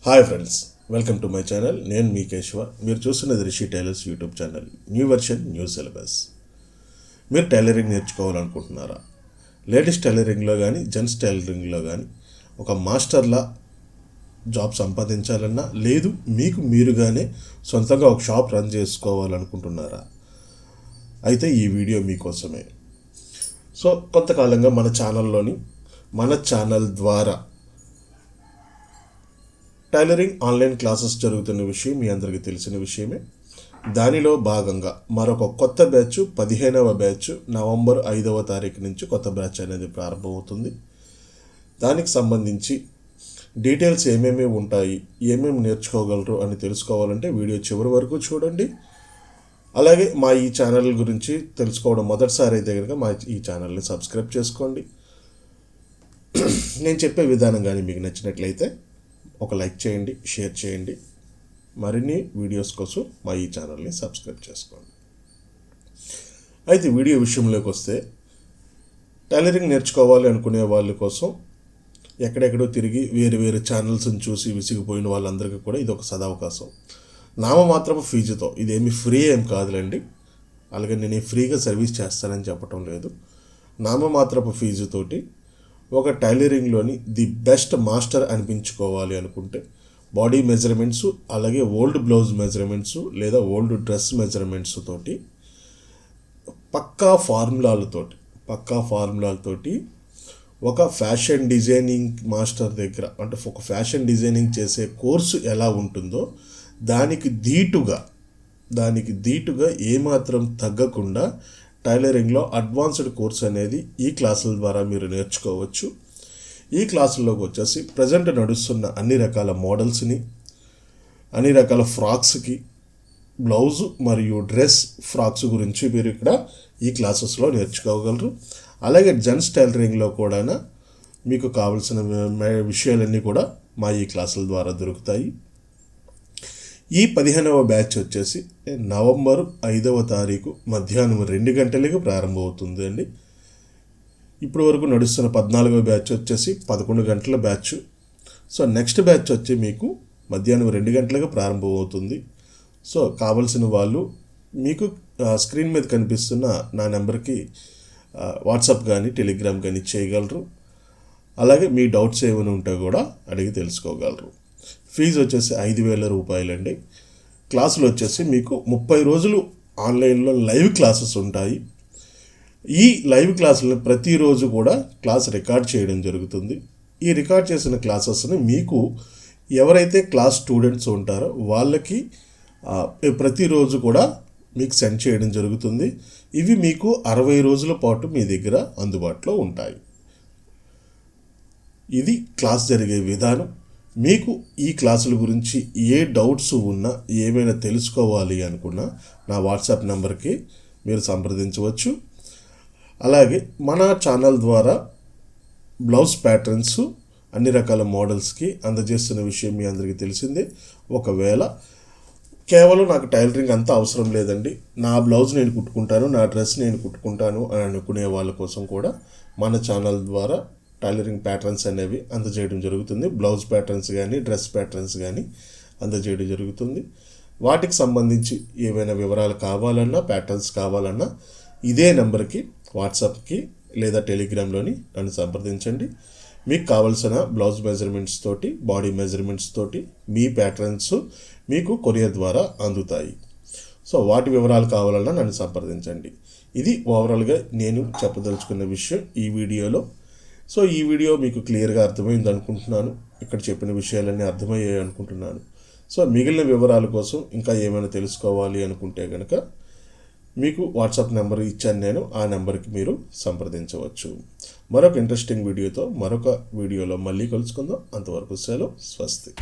Hi friends, welcome to my channel. నేను మీ కేశవ. మీరు చూస్తున్నది Rishi tailors YouTube channel. New version, new syllabus. మీరు tailoring నేర్చుకోవాలనుకుంటున్నారా? Latest టైలరింగ్లో కానీ జెంట్స్ టైలరింగ్లో కానీ ఒక మాస్టర్లా జాబ్ సంపాదించాలన్నా, లేదు మీకు మీరుగానే సొంతంగా ఒక షాప్ రన్ చేసుకోవాలనుకుంటున్నారా? అయితే ఈ వీడియో మీకోసమే. సో కొంతకాలంగా మన ఛానల్ ద్వారా టైలరింగ్ ఆన్లైన్ క్లాసెస్ జరుగుతున్న విషయం మీ అందరికీ తెలిసిన విషయమే. దానిలో భాగంగా మరొక కొత్త బ్యాచ్ 15వ బ్యాచ్ నవంబర్ 5వ తారీఖు నుంచి కొత్త బ్యాచ్ అనేది ప్రారంభమవుతుంది. దానికి సంబంధించి డీటెయిల్స్ ఏమేమి ఉంటాయి, ఏమేమి నేర్చుకోగలరు అని తెలుసుకోవాలంటే వీడియో చివరి వరకు చూడండి. అలాగే మా ఈ ఛానల్ గురించి తెలుసుకోవడం మొదటిసారి అయితే కనుక మా ఈ ఛానల్ని సబ్స్క్రైబ్ చేసుకోండి. నేను చెప్పే విధానం కానీ మీకు నచ్చినట్లయితే ఒక లైక్ చేయండి, షేర్ చేయండి. మరిన్ని వీడియోస్ కోసం మా ఈ ఛానల్ని సబ్స్క్రైబ్ చేసుకోండి. అయితే వీడియో విషయంలోకి వస్తే, టైలరింగ్ నేర్చుకోవాలి అనుకునే వాళ్ళ కోసం ఎక్కడెక్కడో తిరిగి వేరు వేరు ఛానల్స్ని చూసి విసిగిపోయిన వాళ్ళందరికీ కూడా ఇది ఒక సదవకాశం. నామమాత్రపు ఫీజుతో, ఇదేమి ఫ్రీ ఏం కాదులేండి. అలాగే నేను ఫ్రీగా సర్వీస్ చేస్తానని చెప్పటం లేదు. నామమాత్రపు ఫీజుతోటి ఒక టైలరింగ్లోని ది బెస్ట్ మాస్టర్ అనిపించుకోవాలి అనుకుంటే బాడీ మెజర్మెంట్స్, అలాగే ఓల్డ్ బ్లౌజ్ మెజర్మెంట్స్ లేదా ఓల్డ్ డ్రెస్ మెజర్మెంట్స్ తోటి పక్కా ఫార్ములాలతోటి ఒక ఫ్యాషన్ డిజైనింగ్ మాస్టర్ దగ్గర, అంటే ఒక ఫ్యాషన్ డిజైనింగ్ చేసే కోర్సు ఎలా ఉంటుందో దానికి ధీటుగా ఏమాత్రం తగ్గకుండా టైలరింగ్లో అడ్వాన్స్డ్ కోర్స్ అనేది ఈ క్లాసుల ద్వారా మీరు నేర్చుకోవచ్చు. ఈ క్లాసుల్లోకి వచ్చేసి ప్రజెంట్ నడుస్తున్న అన్ని రకాల మోడల్స్ని, అన్ని రకాల ఫ్రాక్స్కి, బ్లౌజు మరియు డ్రెస్ ఫ్రాక్స్ గురించి మీరు ఇక్కడ ఈ క్లాసెస్లో నేర్చుకోగలరు. అలాగే జెంట్స్ టైలరింగ్లో కూడా మీకు కావాల్సిన విషయాలన్నీ కూడా మా ఈ క్లాసుల ద్వారా దొరుకుతాయి. ఈ 15వ బ్యాచ్ వచ్చేసి నవంబర్ 5వ తారీఖు మధ్యాహ్నం 2 గంటలకి ప్రారంభమవుతుంది అండి. ఇప్పటి వరకు నడుస్తున్న 14వ బ్యాచ్ వచ్చేసి 11 గంటల బ్యాచ్. సో నెక్స్ట్ బ్యాచ్ వచ్చి మీకు మధ్యాహ్నం 2 గంటలకు ప్రారంభమవుతుంది. సో కావలసిన వాళ్ళు మీకు స్క్రీన్ మీద కనిపిస్తున్న నా నెంబర్కి వాట్సాప్ కానీ టెలిగ్రామ్ కానీ చేయగలరు. అలాగే మీ డౌట్స్ ఏమైనా ఉంటే కూడా అడిగి తెలుసుకోగలరు. ఫీజు వచ్చేసి 5,000 రూపాయలండి. క్లాసులు వచ్చేసి మీకు 30 రోజులు ఆన్లైన్లో లైవ్ క్లాసెస్ ఉంటాయి. ఈ లైవ్ క్లాసులను ప్రతిరోజు కూడా క్లాస్ రికార్డ్ చేయడం జరుగుతుంది. ఈ రికార్డ్ చేసిన క్లాసెస్ని మీకు ఎవరైతే క్లాస్ స్టూడెంట్స్ ఉంటారో వాళ్ళకి ప్రతిరోజు కూడా మీకు సెండ్ చేయడం జరుగుతుంది. ఇవి మీకు 60 రోజుల పాటు మీ దగ్గర అందుబాటులో ఉంటాయి. ఇది క్లాస్ జరిగే విధానం. మీకు ఈ క్లాసుల గురించి ఏ డౌట్స్ ఉన్నా, ఏమైనా తెలుసుకోవాలి అనుకున్నా నా వాట్సాప్ నెంబర్కి మీరు సంప్రదించవచ్చు. అలాగే మన ఛానల్ ద్వారా బ్లౌజ్ ప్యాటర్న్స్ అన్ని రకాల మోడల్స్కి అందజేస్తున్న విషయం మీ అందరికీ తెలిసిందే. ఒకవేళ కేవలం నాకు టైలరింగ్ అంతా అవసరం లేదండి, నా బ్లౌజ్ నేను కుట్టుకుంటాను, నా డ్రెస్ నేను కుట్టుకుంటాను అని అనుకునే వాళ్ళ కోసం కూడా మన ఛానల్ ద్వారా టైలరింగ్ ప్యాటర్న్స్ అనేవి అందజేయడం జరుగుతుంది. బ్లౌజ్ ప్యాటర్న్స్ కానీ డ్రెస్ ప్యాటర్న్స్ కానీ అందజేయడం జరుగుతుంది. వాటికి సంబంధించి ఏమైనా వివరాలు కావాలన్నా, ప్యాటర్న్స్ కావాలన్నా ఇదే నెంబర్కి వాట్సాప్కి లేదా టెలిగ్రామ్లోని నన్ను సంప్రదించండి. మీకు కావాల్సిన బ్లౌజ్ మెజర్మెంట్స్ తోటి, బాడీ మెజర్మెంట్స్ తోటి మీ ప్యాటర్న్స్ మీకు కొరియర్ ద్వారా అందుతాయి. సో వాటి వివరాలు కావాలన్నా నన్ను సంప్రదించండి. ఇది ఓవరాల్గా నేను చెప్పదలుచుకున్న విషయం ఈ వీడియోలో. సో ఈ వీడియో మీకు క్లియర్గా అర్థమైంది అనుకుంటున్నాను. ఇక్కడ చెప్పిన విషయాలన్నీ అర్థమయ్యాయి అనుకుంటున్నాను. సో మిగిలిన వివరాల కోసం ఇంకా ఏమైనా తెలుసుకోవాలి అనుకుంటే కనుక మీకు వాట్సాప్ నెంబర్ ఇచ్చాను నేను, ఆ నెంబర్కి మీరు సంప్రదించవచ్చు. మరొక ఇంట్రెస్టింగ్ వీడియోతో మరొక వీడియోలో మళ్ళీ కలుసుకుందాం. అంతవరకు సెలవు, స్వస్తి.